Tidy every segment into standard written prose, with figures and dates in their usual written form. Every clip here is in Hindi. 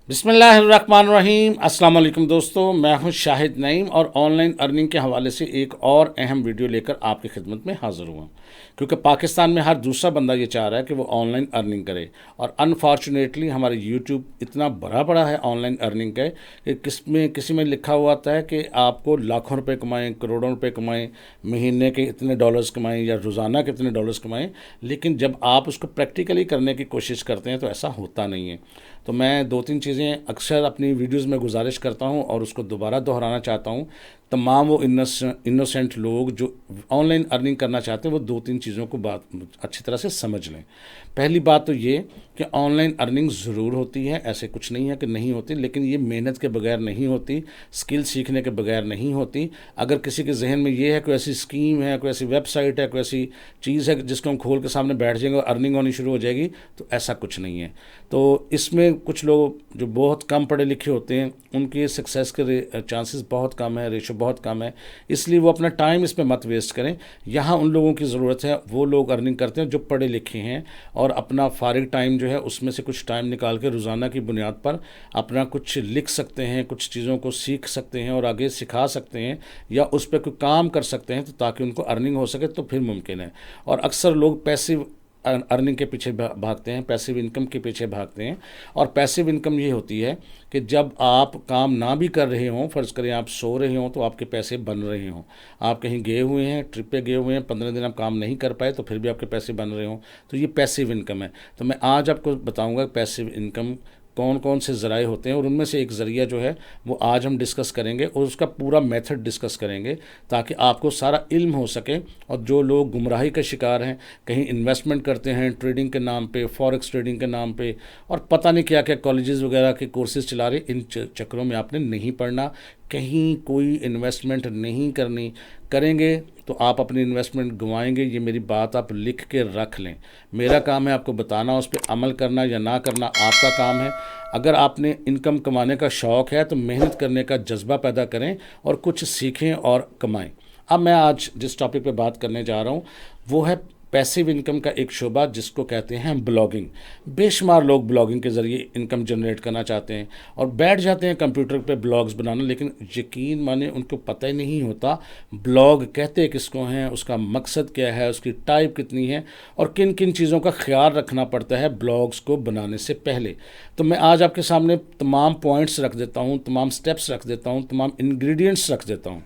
बिस्मिल्लाहिर्रहमानिर्रहीम। अस्सलाम वालेकुम दोस्तों, मैं हूं शाहिद नईम और ऑनलाइन अर्निंग के हवाले से एक और अहम वीडियो लेकर आपकी खिदमत में हाज़िर हुआ। क्योंकि पाकिस्तान में हर दूसरा बंदा ये चाह रहा है कि वो ऑनलाइन अर्निंग करे, और अनफॉर्चुनेटली हमारे यूट्यूब इतना भरा पड़ा है ऑनलाइन अर्निंग का कि किसी में लिखा हुआ आता है कि आपको लाखों रुपए कमाएं, करोड़ों रुपए कमाएं, महीने के इतने डॉलर्स कमाएं या रोज़ाना के इतने डॉलर्स कमाएं। लेकिन जब आप उसको प्रैक्टिकली करने की कोशिश करते हैं तो ऐसा होता नहीं है। तो मैं दो तीन चीज़ें अक्सर अपनी वीडियोस में गुजारिश करता हूं और उसको दोबारा दोहराना चाहता हूं। तमाम वो इनोसेंट लोग जो ऑनलाइन अर्निंग करना चाहते हैं वो दो तीन चीज़ों को बात अच्छी तरह से समझ लें। पहली बात तो ये कि ऑनलाइन अर्निंग ज़रूर होती है, ऐसे कुछ नहीं है कि नहीं होती, लेकिन ये मेहनत के बगैर नहीं होती, स्किल सीखने के बगैर नहीं होती। अगर किसी के जहन में ये है कोई ऐसी स्कीम है, कोई ऐसी वेबसाइट है, कोई ऐसी चीज़ है जिसको हम खोल के सामने बैठ जाएंगे और अर्निंग होनी शुरू हो जाएगी, तो ऐसा कुछ नहीं है। तो इसमें कुछ लोग जो बहुत कम पढ़े लिखे होते हैं उनके सक्सेस के चांसेस बहुत कम है, रेशो बहुत कम है, इसलिए वो अपना टाइम इस पर मत वेस्ट करें। यहाँ उन लोगों की ज़रूरत है, वो लोग अर्निंग करते हैं जो पढ़े लिखे हैं और अपना फारिग टाइम जो है उसमें से कुछ टाइम निकाल के रोज़ाना की बुनियाद पर अपना कुछ लिख सकते हैं, कुछ चीज़ों को सीख सकते हैं और आगे सिखा सकते हैं या उस पर कोई काम कर सकते हैं, तो ताकि उनको अर्निंग हो सके, तो फिर मुमकिन है। और अक्सर लोग पैसिव अर्निंग के पीछे भागते हैं, पैसिव इनकम के पीछे भागते हैं। और पैसिव इनकम ये होती है कि जब आप काम ना भी कर रहे हों, फ़र्ज़ करें आप सो रहे हों तो आपके पैसे बन रहे हों, आप कहीं गए हुए हैं, ट्रिप पे गए हुए हैं, 15 दिन आप काम नहीं कर पाए तो फिर भी आपके पैसे बन रहे हों, तो ये पैसिव इनकम है। तो मैं आज आपको बताऊँगा पैसिव इनकम कौन कौन से ज़राए होते हैं, और उनमें से एक ज़रिया जो है वो आज हम डिस्कस करेंगे और उसका पूरा मेथड डिस्कस करेंगे ताकि आपको सारा इल्म हो सके। और जो लोग गुमराही का शिकार हैं, कहीं इन्वेस्टमेंट करते हैं ट्रेडिंग के नाम पे, फॉरेक्स ट्रेडिंग के नाम पे, और पता नहीं क्या क्या कॉलेजेस वगैरह के कोर्सेज चला रहे, इन चक्करों में आपने नहीं पढ़ना, कहीं कोई इन्वेस्टमेंट नहीं करनी। करेंगे तो आप अपनी इन्वेस्टमेंट गंवाएंगे, ये मेरी बात आप लिख के रख लें। मेरा काम है आपको बताना, उस पर अमल करना या ना करना आपका काम है। अगर आपने इनकम कमाने का शौक़ है तो मेहनत करने का जज्बा पैदा करें और कुछ सीखें और कमाएं। अब मैं आज जिस टॉपिक पे बात करने जा रहा हूँ वो है पैसिव इनकम का एक शोबा जिसको कहते हैं ब्लॉगिंग। बेशुमार लोग ब्लॉगिंग के ज़रिए इनकम जनरेट करना चाहते हैं और बैठ जाते हैं कंप्यूटर पे ब्लॉग्स बनाना, लेकिन यकीन माने उनको पता ही नहीं होता ब्लॉग कहते किसको हैं, उसका मकसद क्या है, उसकी टाइप कितनी है और किन किन चीज़ों का ख्याल रखना पड़ता है ब्लॉग्स को बनाने से पहले। तो मैं आज आपके सामने तमाम पॉइंट्स रख देता हूँ, तमाम स्टेप्स रख देता हूँ, तमाम इंग्रेडिएंट्स रख देता हूँ।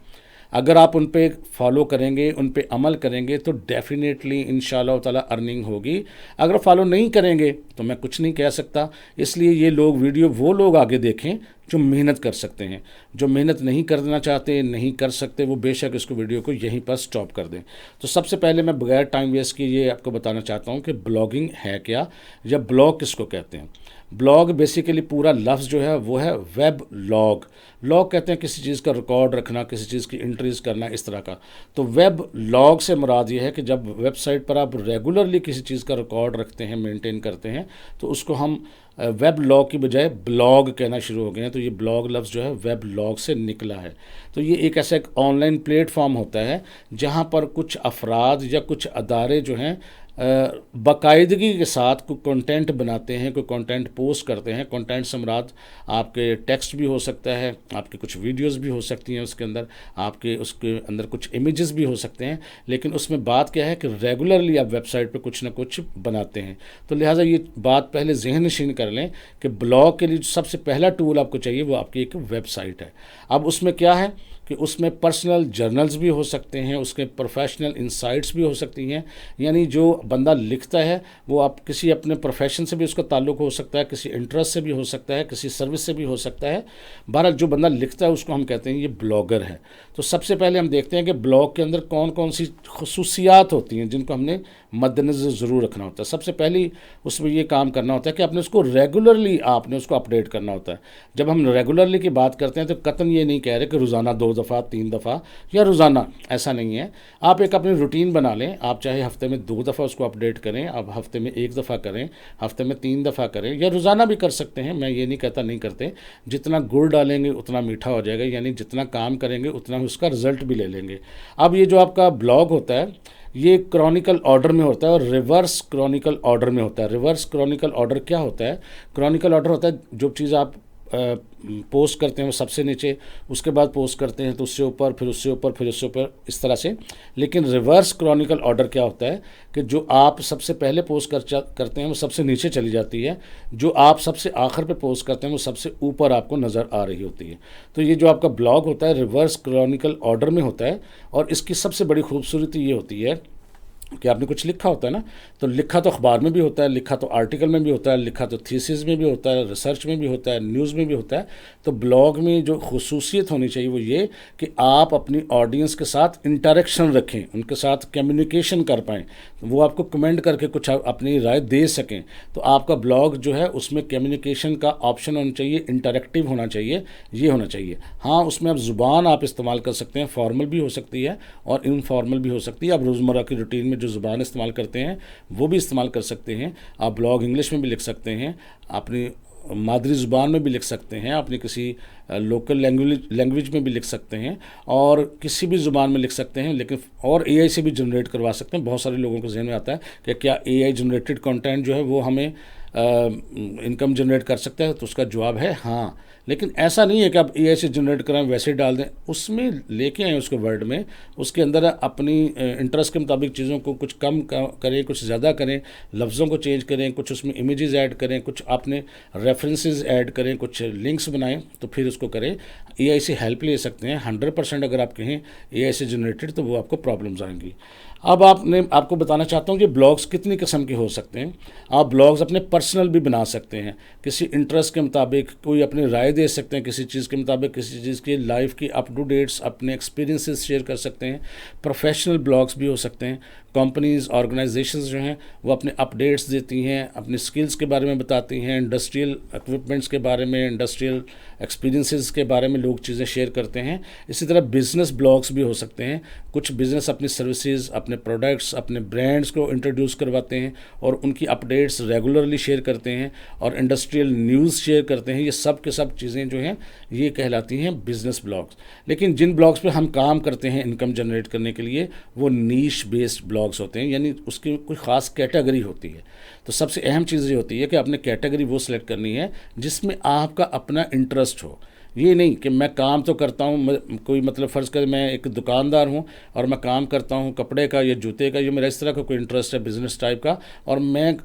अगर आप उन पे फॉलो करेंगे, उन पे अमल करेंगे तो डेफिनेटली इंशाल्लाह ताला अर्निंग होगी। अगर फॉलो नहीं करेंगे तो मैं कुछ नहीं कह सकता। इसलिए ये लोग वीडियो वो लोग आगे देखें जो मेहनत कर सकते हैं। जो मेहनत नहीं करना चाहते, नहीं कर सकते, वो बेशक इसको वीडियो को यहीं पर स्टॉप कर दें। तो सबसे पहले मैं बगैर टाइम वेस्ट किए ये आपको बताना चाहता हूँ कि ब्लॉगिंग है क्या या ब्लॉग किसको कहते हैं। ब्लॉग बेसिकली पूरा लफ्ज़ जो है वो है वेब लॉग। लॉग कहते हैं किसी चीज़ का रिकॉर्ड रखना, किसी चीज़ की एंट्रीज करना, इस तरह का। तो वेब लॉग से मुराद ये है कि जब वेबसाइट पर आप रेगुलरली किसी चीज़ का रिकॉर्ड रखते हैं, मेंटेन करते हैं, तो उसको हम वेब लॉग की बजाय ब्लॉग कहना शुरू हो गए हैं। तो ये ब्लॉग लफ्ज़ जो है वेब लॉग से निकला है। तो ये एक ऐसा एक ऑनलाइन प्लेटफॉर्म होता है जहाँ पर कुछ अफराद या कुछ अदारे जो हैं बाकायदगी के साथ कोई कंटेंट बनाते हैं, कोई कंटेंट पोस्ट करते हैं। कंटेंट से मुराद आपके टेक्स्ट भी हो सकता है, आपके कुछ वीडियोस भी हो सकती हैं, उसके अंदर आपके उसके अंदर कुछ इमेजेस भी हो सकते हैं। लेकिन उसमें बात क्या है कि रेगुलरली आप वेबसाइट पे कुछ ना कुछ बनाते हैं। तो लिहाजा ये बात पहले जहन नशीन कर लें कि ब्लॉग के लिए सबसे पहला टूल आपको चाहिए वो आपकी एक वेबसाइट है। अब उसमें क्या है कि उसमें पर्सनल जर्नल्स भी हो सकते हैं, उसके प्रोफेशनल इंसाइट्स भी हो सकती हैं। यानी जो बंदा लिखता है वो आप किसी अपने प्रोफेशन से भी उसका ताल्लुक़ हो सकता है, किसी इंटरेस्ट से भी हो सकता है, किसी सर्विस से भी हो सकता है। बहरहाल जो बंदा लिखता है उसको हम कहते हैं ये ब्लॉगर है। तो सबसे पहले हम देखते हैं कि ब्लॉग के अंदर कौन कौन सी खसूसियात होती हैं जिनको हमने मद्देनज़र ज़रूर रखना होता है। सबसे पहली उसमें ये काम करना होता है कि आपने उसको रेगुलरली आपने उसको अपडेट करना होता है। जब हम रेगुलरली की बात करते हैं तो कतन ये नहीं कह रहे कि रोज़ाना 2 दफ़ा 3 दफ़ा या रोज़ाना, ऐसा नहीं है। आप एक अपनी रूटीन बना लें। आप चाहे हफ्ते में 2 दफ़ा उसको अपडेट करें, आप हफ्ते में 1 दफ़ा करें, हफ्ते में 3 दफ़ा करें, या रोज़ाना भी कर सकते हैं। मैं ये नहीं कहता नहीं करते। जितना गुड़ डालेंगे उतना मीठा हो जाएगा, यानी जितना काम करेंगे उतना उसका रिज़ल्ट भी ले लेंगे। अब ये जो आपका ब्लॉग होता है ये क्रॉनिकल ऑर्डर में होता है और रिवर्स क्रॉनिकल ऑर्डर में होता है। रिवर्स क्रॉनिकल ऑर्डर क्या होता है? क्रॉनिकल ऑर्डर होता है जो चीज़ आप पोस्ट करते हैं वो सबसे नीचे, उसके बाद पोस्ट करते हैं तो उससे ऊपर, फिर उससे ऊपर, फिर उससे ऊपर, इस तरह से। लेकिन रिवर्स क्रॉनिकल ऑर्डर क्या होता है कि जो आप सबसे पहले पोस्ट करते हैं वो सबसे नीचे चली जाती है, जो आप सबसे आखिर पे पोस्ट करते हैं वो सबसे ऊपर आपको नज़र आ रही होती है। तो ये जो आपका ब्लॉग होता है रिवर्स क्रॉनिकल ऑर्डर में होता है, और इसकी सबसे बड़ी खूबसूरती ये होती है कि आपने कुछ लिखा होता है ना, तो लिखा तो अखबार में भी होता है, लिखा तो आर्टिकल में भी होता है, लिखा तो थीसिस में भी होता है, रिसर्च में भी होता है, न्यूज़ में भी होता है। तो ब्लॉग में जो खुसूसियत होनी चाहिए वो ये कि आप अपनी ऑडियंस के साथ इंटरेक्शन रखें, उनके साथ कम्युनिकेशन कर पाएँ, वो आपको कमेंट करके कुछ अपनी राय दे सकें। तो आपका ब्लॉग जो है उसमें कम्युनिकेशन का ऑप्शन होना चाहिए, इंटरेक्टिव होना चाहिए, ये होना चाहिए। हाँ, उसमें आप ज़ुबान आप इस्तेमाल कर सकते हैं, फॉर्मल भी हो सकती है और इनफॉर्मल भी हो सकती है। आप रोज़मर्रा की रूटीन में जो ज़ुबान इस्तेमाल करते हैं वो भी इस्तेमाल कर सकते हैं। आप ब्लॉग इंग्लिश में भी लिख सकते हैं, अपनी मादरी ज़ुबान में भी लिख सकते हैं, अपनी किसी लोकल लैंग्वेज में भी लिख सकते हैं, और किसी भी ज़ुबान में लिख सकते हैं। लेकिन और एआई से भी जनरेट करवा सकते हैं। बहुत सारे लोगों के जहन में आता है कि क्या एआई जनरेटेड कंटेंट जो है वो हमें इनकम जनरेट कर सकता है, तो उसका जवाब है हाँ। लेकिन ऐसा नहीं है कि आप एआई से जनरेट कराएं वैसे डाल दें, उसमें लेके आएँ उसके वर्ड में, उसके अंदर अपनी इंटरेस्ट के मुताबिक चीज़ों को कुछ कम करें, कुछ ज़्यादा करें, लफ्ज़ों को चेंज करें, कुछ उसमें इमेजेस ऐड करें, कुछ आपने रेफरेंसेस ऐड करें, कुछ लिंक्स बनाएं, तो फिर उसको करें। एआई से हेल्प ले सकते हैं। 100% अगर आप कहें एआई से जनरेटेड तो वो आपको प्रॉब्लम्स आएंगी। अब आपको बताना चाहता हूँ कि ब्लॉग्स कितनी किस्म के हो सकते हैं। आप ब्लॉग्स अपने पर्सनल भी बना सकते हैं, किसी इंटरेस्ट के मुताबिक कोई अपनी राय दे सकते हैं, किसी चीज़ के मुताबिक, किसी चीज़ की लाइफ की अप टू डेट्स अपने एक्सपीरियंसेस शेयर कर सकते हैं। प्रोफेशनल ब्लॉग्स भी हो सकते हैं। कंपनीज़, ऑर्गेनाइजेशंस जो हैं वो अपने अपडेट्स देती हैं, अपनी स्किल्स के बारे में बताती हैं, इंडस्ट्रियल इक्विपमेंट्स के बारे में, इंडस्ट्रियल एक्सपीरियंसेस के बारे में लोग चीज़ें शेयर करते हैं। इसी तरह बिज़नेस ब्लॉग्स भी हो सकते हैं। कुछ बिज़नेस अपनी सर्विसेज, अपने प्रोडक्ट्स, अपने ब्रांड्स को इंट्रोड्यूस करवाते हैं और उनकी अपडेट्स रेगुलरली शेयर करते हैं, और इंडस्ट्रियल न्यूज़ शेयर करते हैं। ये सब के सब चीज़ें जो हैं ये कहलाती हैं बिज़नेस ब्लॉग्स। लेकिन जिन ब्लॉग्स पे हम काम करते हैं इनकम जनरेट करने के लिए, वो नीश बेस्ड ब्लॉग्स होते हैं, यानी उसकी कोई ख़ास कैटेगरी होती है। तो सबसे अहम चीज़ ये होती है कि आपने कैटेगरी वो सिलेक्ट करनी है जिसमें आपका अपना इंटरेस्ट हो। ये नहीं कि मैं काम तो करता हूँ, कोई मतलब फ़र्ज़ कर मैं एक दुकानदार हूँ और मैं काम करता हूँ कपड़े का या जूते का, ये मेरा इस तरह का कोई इंटरेस्ट है बिज़नेस टाइप का, और मैं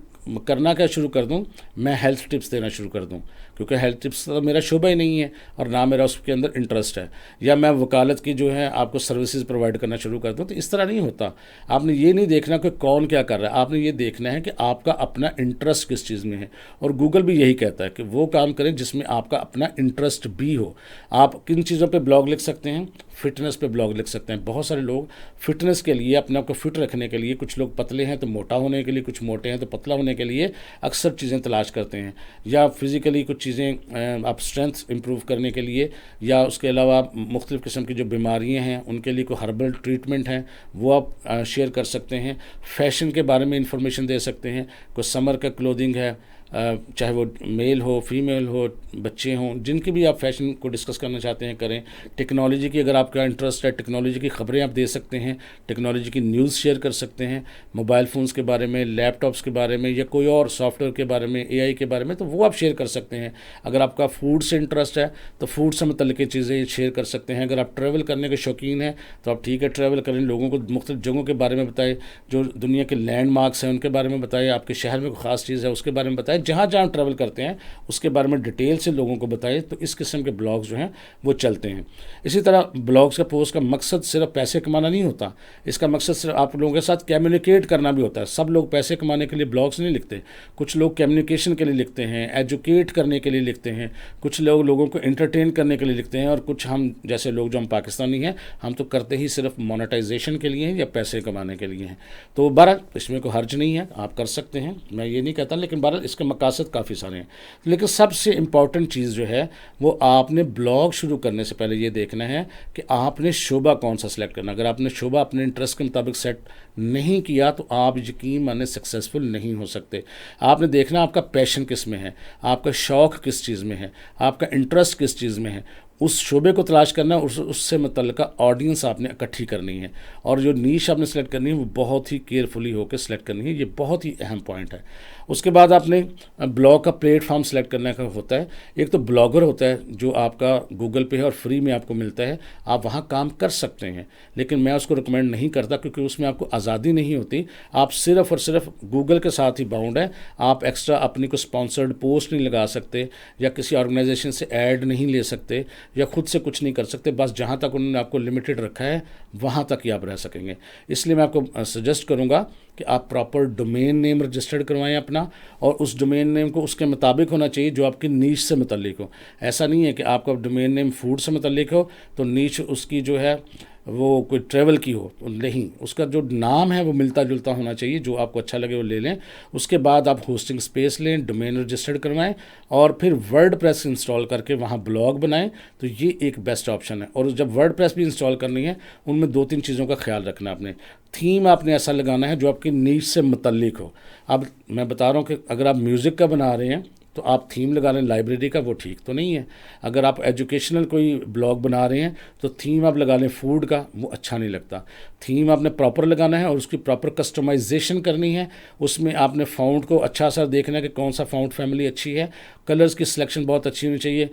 करना क्या शुरू कर दूं, मैं हेल्थ टिप्स देना शुरू कर दूं, क्योंकि हेल्थ टिप्स तो मेरा शोबा ही नहीं है और ना मेरा उसके अंदर इंटरेस्ट है। या मैं वकालत की जो है आपको सर्विसेज प्रोवाइड करना शुरू कर दूं, तो इस तरह नहीं होता। आपने ये नहीं देखना कि कौन क्या कर रहा है, आपने ये देखना है कि आपका अपना इंटरेस्ट किस चीज़ में है। और गूगल भी यही कहता है कि वो काम करें जिसमें आपका अपना इंटरेस्ट भी हो। आप किन चीज़ों पर ब्लॉग लिख सकते हैं? फिटनेस पे ब्लॉग लिख सकते हैं। बहुत सारे लोग फिटनेस के लिए, अपने आप को फिट रखने के लिए, कुछ लोग पतले हैं तो मोटा होने के लिए, कुछ मोटे हैं तो पतला होने के लिए अक्सर चीज़ें तलाश करते हैं। या फिज़िकली कुछ चीज़ें आप स्ट्रेंथ इंप्रूव करने के लिए, या उसके अलावा मुख्तलिफ़ किस्म की जो बीमारियां हैं उनके लिए कोई हर्बल ट्रीटमेंट हैं वो आप शेयर कर सकते हैं। फैशन के बारे में इंफॉर्मेशन दे सकते हैं। कोई समर का क्लोथिंग है, चाहे वो मेल हो, फीमेल हो, बच्चे हों, जिनकी भी आप फैशन को डिस्कस करना चाहते हैं करें। टेक्नोलॉजी की अगर आपका इंटरेस्ट है, टेक्नोलॉजी की ख़बरें आप दे सकते हैं, टेक्नोलॉजी की न्यूज़ शेयर कर सकते हैं, मोबाइल फ़ोन्स के बारे में, लैपटॉप्स के बारे में, या कोई और सॉफ्टवेयर के बारे में, एआई के बारे में, तो वो आप शेयर कर सकते हैं। अगर आपका फूड से इंटरेस्ट है तो फूड से मुतल्लिक़ चीज़ें शेयर कर सकते हैं। अगर आप ट्रैवल करने के शौकीन हैं तो आप ठीक है ट्रैवल करें, लोगों को मुख्तलिफ़ जगहों के बारे में बताएं, जो दुनिया के लैंडमार्क्स हैं उनके बारे में बताएं, आपके शहर में कोई ख़ास चीज़ है उसके बारे में बताएं, जहाँ जहाँ ट्रैवल करते हैं उसके बारे में डिटेल से लोगों को बताएं। तो इस किस्म के ब्लॉग्स जो हैं वो चलते हैं। इसी तरह ब्लॉग्स का पोस्ट का मकसद सिर्फ पैसे कमाना नहीं होता, इसका मकसद सिर्फ आप लोगों के साथ कम्युनिकेट करना भी होता है। सब लोग पैसे कमाने के लिए ब्लॉग्स नहीं लिखते, कुछ लोग कम्युनिकेशन के लिए लिखते हैं, एजुकेट करने के लिए लिखते हैं, कुछ लोग लोगों को एंटरटेन करने के लिए लिखते हैं, और कुछ हम जैसे लोग जो हम पाकिस्तानी हैं हम तो करते ही सिर्फ मोनेटाइजेशन के लिए हैं या पैसे कमाने के लिए हैं। तो बहरहाल इसमें कोई हर्ज नहीं है, आप कर सकते हैं, मैं ये नहीं कहता, लेकिन बहरहाल इसके मकासद काफ़ी सारे हैं। लेकिन सबसे इम्पॉर्टेंट चीज़ जो है वो आपने ब्लॉग शुरू करने से पहले ये देखना है कि आपने शोबा कौन सा सिलेक्ट करना। अगर आपने शोबा अपने इंटरेस्ट के मुताबिक सेट नहीं किया तो आप यकीन माने सक्सेसफुल नहीं हो सकते। आपने देखना आपका पैशन किस में है, आपका शौक़ किस चीज़ में है, आपका इंटरेस्ट किस चीज़ में है, उस शोबे को तलाश करना है, उससे मुतल्लिका ऑडियंस आपने इकट्ठी करनी है और जो नीश आपने सेलेक्ट करनी है वो बहुत ही केयरफुली होकर सेलेक्ट करनी है। ये बहुत ही अहम पॉइंट है। उसके बाद आपने ब्लॉग का प्लेटफॉर्म सेलेक्ट करने का होता है। एक तो ब्लॉगर होता है जो आपका गूगल पे है और फ्री में आपको मिलता है, आप वहाँ काम कर सकते हैं, लेकिन मैं उसको रिकमेंड नहीं करता क्योंकि उसमें आपको आज़ादी नहीं होती। आप सिर्फ़ और सिर्फ गूगल के साथ ही बाउंड है। आप एक्स्ट्रा अपनी को स्पॉन्सर्ड पोस्ट नहीं लगा सकते या किसी ऑर्गेनाइजेशन से ऐड नहीं ले सकते या खुद से कुछ नहीं कर सकते। बस जहाँ तक उन्होंने आपको लिमिटेड रखा है वहाँ तक ही आप रह सकेंगे। इसलिए मैं आपको सजेस्ट करूँगा कि आप प्रॉपर डोमेन नेम रजिस्टर्ड करवाएं अपना, और उस डोमेन नेम को उसके मुताबिक होना चाहिए जो आपकी नीश से मुतल्लिक हो। ऐसा नहीं है कि आपका डोमेन नेम फूड से मुतल्लिक हो तो नीश उसकी जो है वो कोई ट्रैवल की हो, नहीं, उसका जो नाम है वो मिलता जुलता होना चाहिए, जो आपको अच्छा लगे वो ले लें। उसके बाद आप होस्टिंग स्पेस लें, डोमेन रजिस्टर्ड करवाएं और फिर वर्डप्रेस इंस्टॉल करके वहाँ ब्लॉग बनाएं। तो ये एक बेस्ट ऑप्शन है। और जब वर्डप्रेस भी इंस्टॉल करनी है उनमें 2-3 चीज़ों का ख्याल रखना है। आपने थीम आपने ऐसा लगाना है जो आपकी नीश से मुतल्लिक हो। अब मैं बता रहा हूँ कि अगर आप म्यूज़िक का बना रहे हैं तो आप थीम लगा लें लाइब्रेरी का, वो ठीक तो नहीं है। अगर आप एजुकेशनल कोई ब्लॉग बना रहे हैं तो थीम आप लगा लें फूड का, वो अच्छा नहीं लगता। थीम आपने प्रॉपर लगाना है और उसकी प्रॉपर कस्टमाइजेशन करनी है। उसमें आपने फ़ॉन्ट को अच्छा सा देखना है कि कौन सा फ़ॉन्ट फैमिली अच्छी है, कलर्स की सिलेक्शन बहुत अच्छी होनी चाहिए,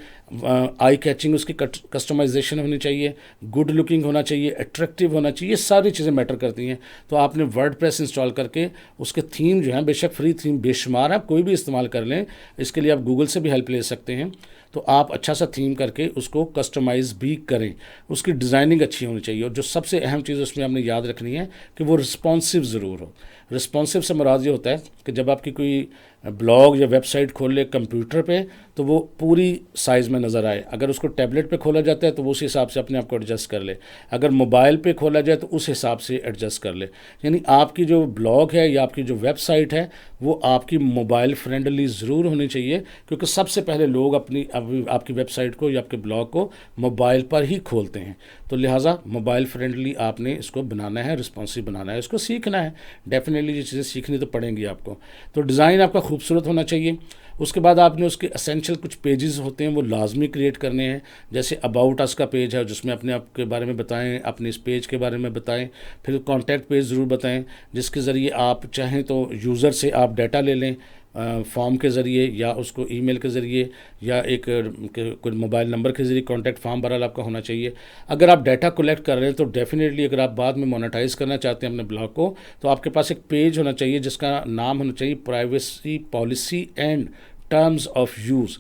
आई कैचिंग उसकी कस्टमाइजेशन होनी चाहिए, गुड लुकिंग होना चाहिए, अट्रैक्टिव होना चाहिए। ये सारी चीज़ें मैटर करती हैं। तो आपने वर्डप्रेस इंस्टॉल करके उसके थीम जो है, बेशक फ्री थीम बेशुमार है, आप कोई भी इस्तेमाल कर लें, इसके लिए आप गूगल से भी हेल्प ले सकते हैं। तो आप अच्छा सा थीम करके उसको कस्टमाइज़ भी करें। उसकी डिज़ाइनिंग अच्छी होनी चाहिए और जो सबसे अहम चीज़ उसमें आपने याद रखनी है कि वो रिस्पॉन्सिव ज़रूर हो। रिस्पॉन्सिव से मुराद ये होता है कि जब आपकी कोई ब्लॉग या वेबसाइट खोल ले कंप्यूटर पे तो वो पूरी साइज़ में नज़र आए। अगर उसको टैबलेट पे खोला जाता है तो वो उस हिसाब से अपने आप को एडजस्ट कर ले। अगर मोबाइल पे खोला जाए तो उस हिसाब से एडजस्ट कर ले। यानी आपकी जो ब्लॉग है या आपकी जो वेबसाइट है वो आपकी मोबाइल फ्रेंडली ज़रूर होनी चाहिए, क्योंकि सबसे पहले लोग आपकी वेबसाइट को या आपके ब्लॉग को मोबाइल पर ही खोलते हैं। तो लिहाजा मोबाइल फ्रेंडली आपने इसको बनाना है, रिस्पॉन्सिव बनाना है, इसको सीखना है। डेफिनेटली ये चीज़ें सीखनी तो पड़ेंगी आपको। तो डिज़ाइन आपका खूबसूरत होना चाहिए। उसके बाद आपने उसके एसेंशियल कुछ पेजेस होते हैं वो लाजमी क्रिएट करने हैं। जैसे अबाउट अस का पेज है जिसमें अपने आप के बारे में बताएं, अपने इस पेज के बारे में बताएं। फिर कॉन्टैक्ट पेज ज़रूर बताएं जिसके ज़रिए आप चाहें तो यूज़र से आप डाटा ले लें फॉर्म के ज़रिए या उसको ईमेल के ज़रिए या एक कोई मोबाइल नंबर के ज़रिए कॉन्टैक्ट फॉर्म बहरहाल आपका होना चाहिए। अगर आप डाटा कलेक्ट कर रहे हैं तो डेफिनेटली अगर आप बाद में मोनेटाइज करना चाहते हैं अपने ब्लॉग को तो आपके पास एक पेज होना चाहिए जिसका नाम होना चाहिए privacy policy and terms of use,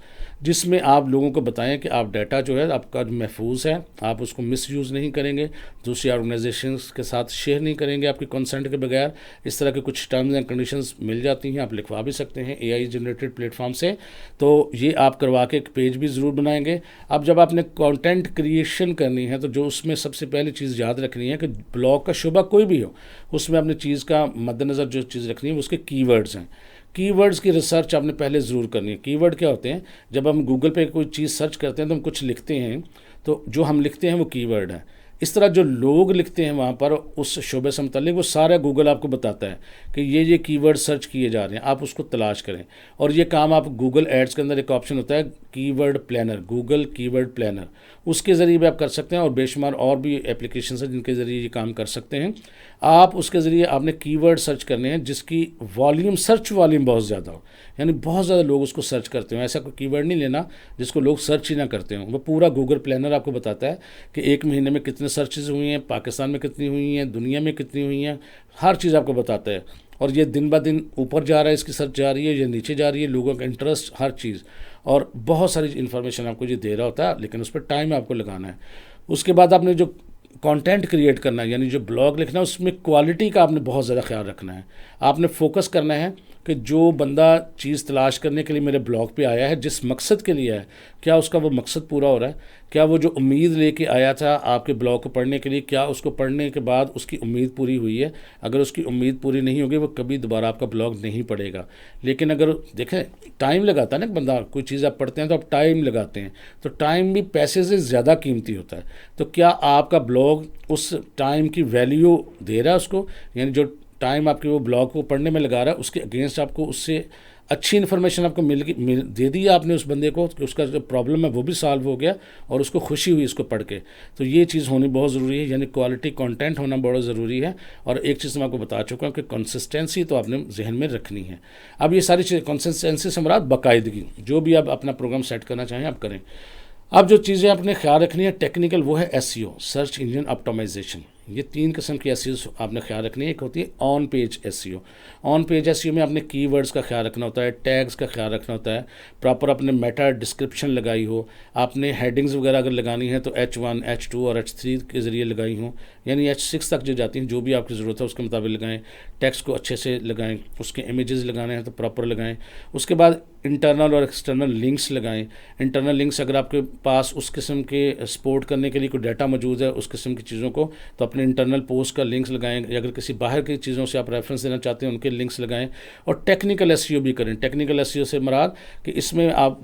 जिसमें आप लोगों को बताएं कि आप डाटा जो है आपका महफूज है, आप उसको मिसयूज़ नहीं करेंगे, दूसरी ऑर्गेनाइजेशंस के साथ शेयर नहीं करेंगे आपके कंसेंट के बगैर। इस तरह के कुछ टर्म्स एंड कंडीशंस मिल जाती हैं, आप लिखवा भी सकते हैं एआई जनरेटेड प्लेटफॉर्म से। तो ये आप करवा के एक पेज भी ज़रूर बनाएंगे। अब जब आपने कंटेंट क्रिएशन करनी है तो जो उसमें सबसे पहली चीज़ याद रखनी है कि ब्लॉग का शुबा कोई भी हो, उसमें अपनी चीज़ का मद्देनज़र जो चीज़ रखनी है वो उसके कीवर्ड्स हैं। कीवर्ड्स की रिसर्च आपने पहले ज़रूर करनी है। कीवर्ड क्या होते हैं? जब हम गूगल पे कोई चीज़ सर्च करते हैं तो हम कुछ लिखते हैं, तो जो हम लिखते हैं वो कीवर्ड है। इस तरह जो लोग लिखते हैं वहाँ पर उस शोबे से मुतल्लिक वो सारा गूगल आपको बताता है कि ये कीवर्ड सर्च किए जा रहे हैं, आप उसको तलाश करें। और ये काम आप गूगल एड्स के अंदर एक ऑप्शन होता है keyword planner, Google keyword planner, उसके ज़रिए भी आप कर सकते हैं। और बेशुमार और भी एप्लीकेशन हैं जिनके ज़रिए ये काम कर सकते हैं। आप उसके ज़रिए आपने कीवर्ड सर्च करने हैं जिसकी वॉल्यूम, सर्च वॉल्यूम बहुत ज़्यादा हो, यानी बहुत ज़्यादा लोग उसको सर्च करते हो। ऐसा कोई कीवर्ड नहीं लेना जिसको लोग सर्च ही ना करते हों। वो पूरा गूगल प्लानर आपको बताता है कि एक महीने में कितने सर्चेज हुई हैं, पाकिस्तान में कितनी हुई हैं, दुनिया में कितनी हुई हैं, हर चीज़ आपको बताता है। और ये दिन ब दिन ऊपर जा रहा है, इसकी सर्च जा रही है या नीचे जा रही है, लोगों का इंटरेस्ट, हर चीज़, और बहुत सारी इन्फॉर्मेशन आपको ये दे रहा होता है, लेकिन उस पर टाइम आपको लगाना है। उसके बाद आपने जो कंटेंट क्रिएट करना है, यानी जो ब्लॉग लिखना है, उसमें क्वालिटी का आपने बहुत ज़्यादा ख्याल रखना है। आपने फोकस करना है कि जो बंदा चीज़ तलाश करने के लिए मेरे ब्लॉग पे आया है, जिस मकसद के लिए है, क्या उसका वो मकसद पूरा हो रहा है? क्या वो जो उम्मीद लेके आया था आपके ब्लॉग को पढ़ने के लिए, क्या उसको पढ़ने के बाद उसकी उम्मीद पूरी हुई है? अगर उसकी उम्मीद पूरी नहीं होगी, वो कभी दोबारा आपका ब्लॉग नहीं पढ़ेगा। लेकिन अगर देखें, टाइम लगाता है ना बंदा, कोई चीज़ आप पढ़ते हैं तो आप टाइम लगाते हैं, तो टाइम भी पैसे से ज़्यादा कीमती होता है। तो क्या आपका ब्लॉग उस टाइम की वैल्यू दे रहा है उसको? यानी जो टाइम आपके वो ब्लॉग को पढ़ने में लगा रहा है, उसके अगेंस्ट आपको उससे अच्छी इन्फॉर्मेशन आपको दे दी आपने उस बंदे को कि उसका जो प्रॉब्लम है वो भी सॉल्व हो गया और उसको खुशी हुई इसको पढ़ के। तो ये चीज़ होनी बहुत ज़रूरी है, यानी क्वालिटी कंटेंट होना बहुत ज़रूरी है। और एक चीज़ मैं आपको बता चुका हूँ कि कंसिस्टेंसी तो आपने जहन में रखनी है। अब ये सारी चीज़ें, कंसिस्टेंसी से मुराद बाकायदगी, जो भी आप अपना प्रोग्राम सेट करना चाहें आप करें। अब जो चीज़ें आपने ख्याल रखनी है टेक्निकल, वो है एसईओ, सर्च इंजन ऑप्टिमाइजेशन। ये 3 किस्म की एसईओ आपने ख्याल रखनी है। एक होती है on page SEO. On page SEO में आपने कीवर्ड्स का ख्याल रखना होता है, टैग्स का ख्याल रखना होता है, प्रॉपर अपने मेटा डिस्क्रिप्शन लगाई हो, आपने हेडिंग्स वगैरह अगर लगानी है तो H1, H2 और H3 के ज़रिए लगाई हो, यानी H6 तक जो जाती हैं, जो भी आपकी ज़रूरत है उसके मुताबिक लगाएं। टेक्स्ट को अच्छे से लगाएं, उसके इमेजेस लगाने हैं तो प्रॉपर लगाएं। उसके बाद इंटरनल और एक्सटर्नल लिंक्स लगाएं। इंटरनल लिंक्स अगर आपके पास उस किस्म के सपोर्ट करने के लिए कोई डाटा मौजूद है उस किस्म की चीज़ों को, तो अपने इंटरनल पोस्ट का लिंक्स लगाएं। अगर किसी बाहर की चीज़ों से आप रेफरेंस देना चाहते हैं उनके लिंक्स लगाएं। और टेक्निकल एसईओ भी करें। टेक्निकल एसईओ से मुराद कि इसमें आप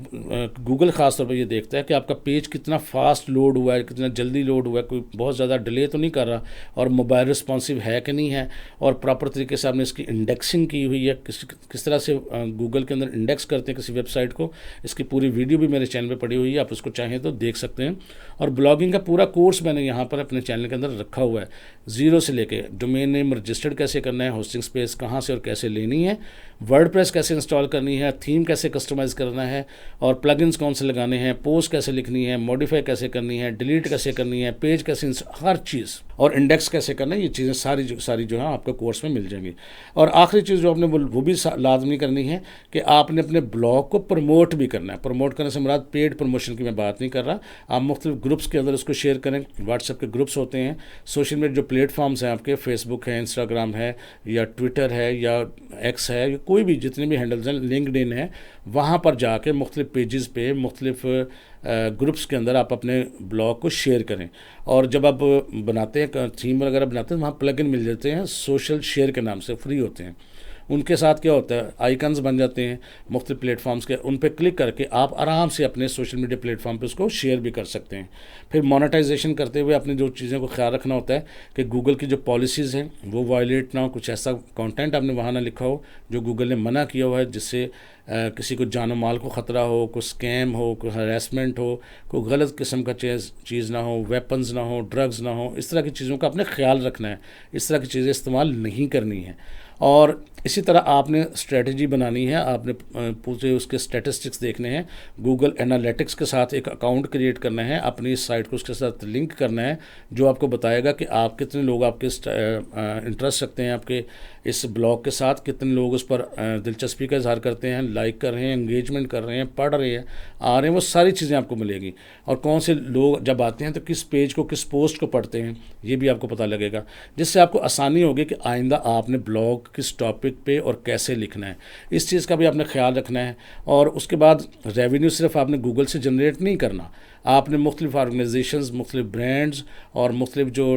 गूगल ख़ास तौर पर ये देखता है कि आपका पेज कितना फास्ट लोड हुआ है, कितना जल्दी लोड हुआ है, कोई बहुत ज़्यादा डिले तो नहीं कर रहा, और मोबाइल रिस्पॉन्सिव है कि नहीं है, और प्रॉपर तरीके से आपने इसकी इंडेक्सिंग की हुई है, किस तरह से गूगल के अंदर इंडेक्स करते हैं किसी वेबसाइट को। इसकी पूरी वीडियो भी मेरे चैनल पे पड़ी हुई है, आप उसको चाहें तो देख सकते हैं। और ब्लॉगिंग का पूरा कोर्स मैंने यहाँ पर अपने चैनल के अंदर रखा हुआ है, ज़ीरो से लेके डोमेन नेम रजिस्टर्ड कैसे करना है, होस्टिंग स्पेस कहाँ से और कैसे लेनी है, वर्डप्रेस कैसे इंस्टॉल करनी है, थीम कैसे कस्टमाइज़ करना है, और प्लगइन्स कौन से लगाने हैं, पोस्ट कैसे लिखनी है, मॉडिफाई कैसे करनी है, डिलीट कैसे करनी है, पेज कैसे, हर चीज़, और इंडेक्स कैसे करना है, ये चीज़ें सारी जो है आपके कोर्स में मिल जाएंगी। और आखिरी चीज़ जो आपने वो भी लाजमी करनी है कि आपने अपने ब्लॉग को प्रमोट भी करना है। प्रमोट करने से मुराद पेड प्रमोशन की मैं बात नहीं कर रहा, आप मुख्तलिफ ग्रुप्स के अंदर उसको शेयर करें। व्हाट्सएप के ग्रुप्स होते हैं, सोशल मीडिया जो प्लेटफॉर्म्स हैं आपके, फेसबुक है, इंस्टाग्राम है, या ट्विटर है, या एक्स है, या कोई भी जितने भी हैंडल्स हैं, लिंक्डइन है, वहाँ पर जाके मुख्तलिफ पेजेस पे, मुख्तलिफ ग्रुप्स के अंदर आप अपने ब्लॉग को शेयर करें। और जब आप बनाते हैं, थीम वगैरह बनाते हैं, वहाँ प्लगइन मिल जाते हैं, सोशल शेयर के नाम से फ्री होते हैं। उनके साथ क्या होता है, आइकन्स बन जाते हैं मुख्तलिफ प्लेटफॉर्म्स के, उन पर क्लिक करके आप आराम से अपने सोशल मीडिया प्लेटफॉर्म पे उसको शेयर भी कर सकते हैं। फिर मोनेटाइजेशन करते हुए अपनी जो चीज़ों को ख्याल रखना होता है कि गूगल की जो पॉलिसीज़ हैं वो वायलेट ना हो, कुछ ऐसा कंटेंट आपने वहाँ ना लिखा हो जो गूगल ने मना किया हुआ है, जिससे किसी को जानो माल को ख़तरा हो, कोई स्कैम हो, कोई हरासमेंट हो, कोई गलत किस्म का चीज़ ना हो, वेपन्स ना हो, ड्रग्स ना हो, इस तरह की चीज़ों का आपने ख्याल रखना है। इस तरह की चीज़ें इस्तेमाल नहीं करनी है। और इसी तरह आपने स्ट्रेटजी बनानी है, आपने पूरे उसके स्टैटिस्टिक्स देखने हैं, गूगल एनालिटिक्स के साथ एक अकाउंट क्रिएट करना है, अपनी इस साइट को उसके साथ लिंक करना है, जो आपको बताएगा कि आप कितने लोग आपके इंटरेस्ट रखते हैं आपके इस ब्लॉग के साथ, कितने लोग उस पर दिलचस्पी का इजहार करते हैं, लाइक कर रहे हैं, एंगेजमेंट कर रहे हैं, पढ़ रहे हैं, आ रहे हैं, वो सारी चीज़ें आपको मिलेगी। और कौन से लोग जब आते हैं तो किस पेज को, किस पोस्ट को पढ़ते हैं, ये भी आपको पता लगेगा, जिससे आपको आसानी होगी कि आइंदा आपने ब्लॉग किस टॉपिक पे और कैसे लिखना है, इस चीज़ का भी आपने ख्याल रखना है। और उसके बाद रेवेन्यू सिर्फ आपने गूगल से जनरेट नहीं करना, आपने मुख्तलिफ ऑर्गेनाइजेशंस, मुख्तलिफ ब्रांड्स और मुख्तलिफ जो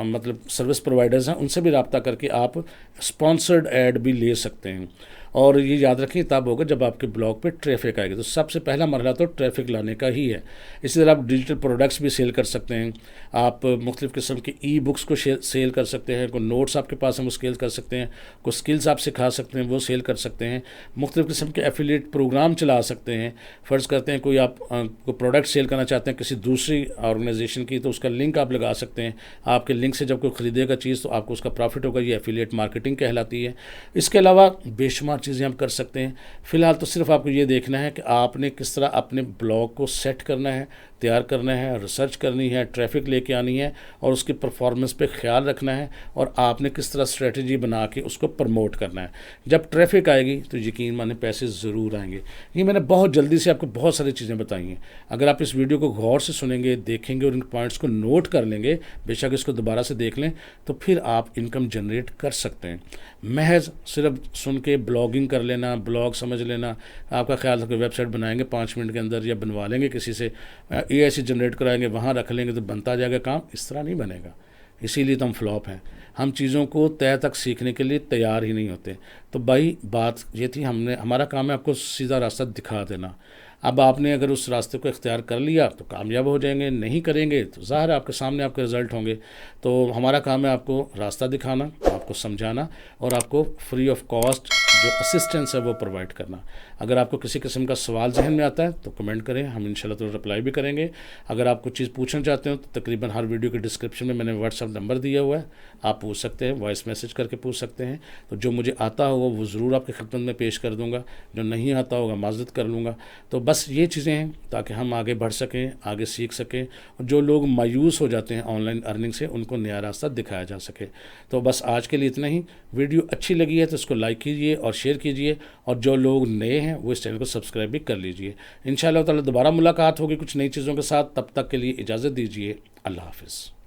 मतलब सर्विस प्रोवाइडर्स हैं उनसे भी रब्ता करके आप स्पॉन्सर्ड ऐड भी ले सकते हैं। और ये याद रखें तब होगा जब आपके ब्लॉग पे ट्रैफिक आएगी। तो सबसे पहला मरहला तो ट्रैफिक लाने का ही है। इसी तरह आप डिजिटल प्रोडक्ट्स भी सेल कर सकते हैं, आप मुख्तलिफ़ किस्म की ई बुक्स को सेल कर सकते हैं, कोई नोट्स आपके पास हैं वो सेल कर सकते हैं, कोई स्किल्स आप सिखा सकते हैं वो सेल कर सकते हैं, मुख्तलिफ़ किस्म के एफिलिएट प्रोग्राम चला सकते हैं। फ़र्ज़ करते हैं कोई आप कोई प्रोडक्ट सेल करना चाहते हैं किसी दूसरी ऑर्गेनाइजेशन की, तो उसका लिंक आप लगा सकते हैं। आपके लिंक से जब कोई ख़रीदेगा चीज़ तो आपको उसका प्रॉफिट होगा, ये एफिलिएट मार्केटिंग कहलाती है। इसके अलावा बेशुमार चीज़ें आप कर सकते हैं। फ़िलहाल तो सिर्फ आपको ये देखना है कि आपने किस तरह अपने ब्लॉग को सेट करना है, तैयार करना है, रिसर्च करनी है, ट्रैफिक लेके आनी है और उसकी परफॉर्मेंस पे ख्याल रखना है, और आपने किस तरह स्ट्रेटजी बना के उसको प्रमोट करना है। जब ट्रैफिक आएगी तो यकीन माने पैसे ज़रूर आएंगे। ये मैंने बहुत जल्दी से आपको बहुत सारी चीज़ें बताई हैं। अगर आप इस वीडियो को गौर से सुनेंगे, देखेंगे और इन पॉइंट्स को नोट कर लेंगे, बेशक इसको दोबारा से देख लें, तो फिर आप इनकम जनरेट कर सकते हैं। महज सिर्फ सुन के ब्लॉग ब्लॉगिंग कर लेना, ब्लॉग समझ लेना। आपका ख्याल था कि वेबसाइट बनाएंगे 5 मिनट के अंदर या बनवा लेंगे किसी से, AI से जनरेट कराएंगे, वहाँ रख लेंगे तो बनता जाएगा काम। इस तरह नहीं बनेगा। इसीलिए तो हम फ्लॉप हैं। हम चीज़ों को तय तक सीखने के लिए तैयार ही नहीं होते। तो भाई बात ये थी, हमारा काम है आपको सीधा रास्ता दिखा देना। अब आपने अगर उस रास्ते को इख्तियार कर लिया तो कामयाब हो जाएंगे, नहीं करेंगे तो ज़ाहिर है आपके सामने आपके रिज़ल्ट होंगे। तो हमारा काम है आपको रास्ता दिखाना, आपको समझाना और आपको फ्री ऑफ कॉस्ट जो असिस्टेंस है वो प्रोवाइड करना। अगर आपको किसी किस्म का सवाल जहन में आता है तो कमेंट करें, हम इंशाल्लाह तो रिप्लाई भी करेंगे। अगर आप कुछ चीज़ पूछना चाहते हो तो तकरीबन हर वीडियो के डिस्क्रिप्शन में मैंने व्हाट्सअप नंबर दिया हुआ है, आप पूछ सकते हैं, वॉइस मैसेज करके पूछ सकते हैं। तो जो मुझे आता होगा वो ज़रूर आपकी खिदमत में पेश कर दूँगा, जो नहीं आता होगा माज़रत कर लूँगा। तो बस ये चीज़ें हैं ताकि हम आगे बढ़ सकें, आगे सीख सकें, और जो लोग मायूस हो जाते हैं ऑनलाइन अर्निंग से उनको नया रास्ता दिखाया जा सके। तो बस आज के लिए इतना ही। वीडियो अच्छी लगी है तो इसको लाइक कीजिए और शेयर कीजिए, और जो लोग नए हैं वो इस चैनल को सब्सक्राइब भी कर लीजिए। इंशाअल्लाह ताला दोबारा मुलाकात होगी कुछ नई चीज़ों के साथ। तब तक के लिए इजाज़त दीजिए। अल्लाह हाफ़िज़।